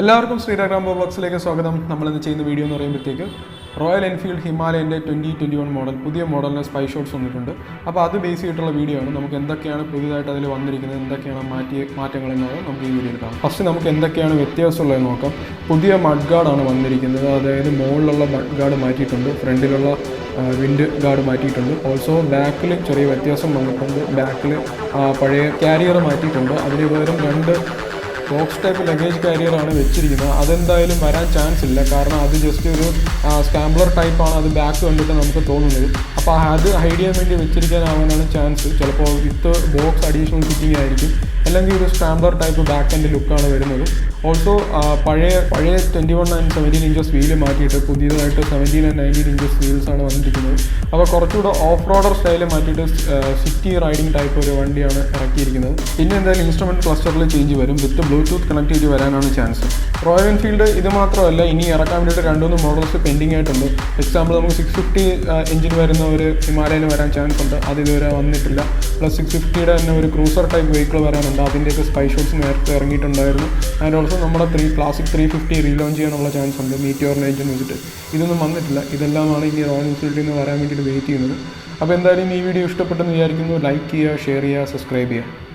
എല്ലാവർക്കും ശ്രീരാഗ് Rambo വ്ളോഗ്സിലേക്ക് സ്വാഗതം. നമ്മളിന്ന് ചെയ്യുന്ന വീഡിയോ എന്ന് പറയുമ്പോഴത്തേക്ക് റോയൽ എൻഫീൽഡ് ഹിമാലയൻ്റെ 2021 മോഡൽ പുതിയ മോഡലിന് സ്പൈ ഷോട്ട്സ് വന്നിട്ടുണ്ട്. അപ്പോൾ അത് ബേസ് ചെയ്തിട്ടുള്ള വീഡിയോ ആണ്. നമുക്ക് എന്തൊക്കെയാണ് പുതിയതായിട്ട് അതിൽ വന്നിരിക്കുന്നത്, എന്തൊക്കെയാണ് മാറ്റങ്ങൾ എന്നത് നമുക്ക് ഈ വീഡിയോയിൽ കാണാം. ഫസ്റ്റ് നമുക്ക് എന്തൊക്കെയാണ് വ്യത്യാസമുള്ളത് നോക്കാം. പുതിയ മഡ് ഗാർഡാണ് വന്നിരിക്കുന്നത്. അതായത് മുകളിലുള്ള മഡ് ഗാർഡ് മാറ്റിയിട്ടുണ്ട്, ഫ്രണ്ടിലുള്ള വിൻഡ് ഗാർഡ് മാറ്റിയിട്ടുണ്ട്. ഓൾസോ ബാക്കിൽ ചെറിയ വ്യത്യാസം വന്നിട്ടുണ്ട്. ബാക്കിൽ പഴയ കാരിയർ മാറ്റിയിട്ടുണ്ട്. അതിന് പകരം രണ്ട് ബോക്സ് ടൈപ്പ് ലഗേജ് കാരിയറാണ് വെച്ചിരിക്കുന്നത്. അതെന്തായാലും വരാൻ ചാൻസ് ഇല്ല, കാരണം അത് ജസ്റ്റ് ഒരു സ്ക്രാംബ്ലർ ടൈപ്പാണ്. അത് ബാക്ക് കണ്ടിട്ട് നമുക്ക് തോന്നുന്നത്. അപ്പോൾ അത് ഹൈഡ് ചെയ്യാൻ വേണ്ടി വെച്ചിരിക്കാനാവാനാണ് ചാൻസ്. ചിലപ്പോൾ വിത്ത് ബോക്സ് അഡീഷണൽ ഫിറ്റിംഗ് ആയിരിക്കും, അല്ലെങ്കിൽ ഒരു സ്ക്രാംബ്ലർ ടൈപ്പ് ബാക്ക് എൻ്റെ ലുക്കാണ് വരുന്നത്. ഓൾസോ പഴയ 21 and 17 ഇഞ്ചസ് വീല് മാറ്റിയിട്ട് പുതിയതായിട്ട് 17 and 19 ഇഞ്ചസ് വീൽസാണ് വന്നിരിക്കുന്നത്. അപ്പോൾ കുറച്ചുകൂടെ ഓഫ് റോഡർ സ്റ്റൈൽ മാറ്റിയിട്ട് സിറ്റി റൈഡിങ് ടൈപ്പ് ഒരു വണ്ടിയാണ് ഇറക്കിയിരിക്കുന്നത്. പിന്നെ എന്തായാലും ഇൻസ്ട്രുമെൻറ്റ് ക്ലസ്റ്ററിൽ ചേഞ്ച് വരും, വിത്ത് ബ്ലൂടൂത്ത് കണക്ടിവിറ്റി വരാനാണ് ചാൻസ്. റോയൽ എൻഫീൽഡ് ഇത് മാത്രമല്ല, ഇനി ഇറക്കാൻ വേണ്ടിയിട്ട് 2-3 മോഡൽസ് പെൻഡിങ് ആയിട്ടുണ്ട്. എക്സാമ്പിൾ നമുക്ക് 650 എഞ്ചിൻ വരുന്ന ഒരു ഹിമാലയൻ വരാൻ ചാൻസ് ഉണ്ട്, അത് ഇതുവരെ വന്നിട്ടില്ല. പ്ലസ് 650യുടെ തന്നെ ഒരു ക്രൂസർ ടൈപ്പ് വെഹിക്കിൾ വരാനുണ്ട്, അതിൻ്റെയൊക്കെ സ്പൈ ഷോട്ട്സ് നേരത്തെ ഇറങ്ങിയിട്ടുണ്ടായിരുന്നു. ആൻഡ് ഓൾസോ നമ്മുടെ ക്ലാസിക് 350 റീലോഞ്ച് ചെയ്യാനുള്ള ചാൻസ് ഉണ്ട് മീറ്റിയോറിൻ്റെ എഞ്ചിൻ വെച്ചിട്ട്. ഇതൊന്നും വന്നിട്ടില്ല. ഇതെല്ലാമാണ് ഇനി റോയൽ എൻഫീൽഡിൽ നിന്ന് വരാൻ വേണ്ടിയിട്ട് വെയിറ്റ് ചെയ്യുന്നത്. അപ്പോൾ എന്തായാലും ഈ വീഡിയോ ഇഷ്ടപ്പെട്ടെന്ന് വിചാരിക്കുന്നു. ലൈക്ക് ചെയ്യുക, ഷെയർ ചെയ്യുക, സബ്സ്ക്രൈബ് ചെയ്യുക.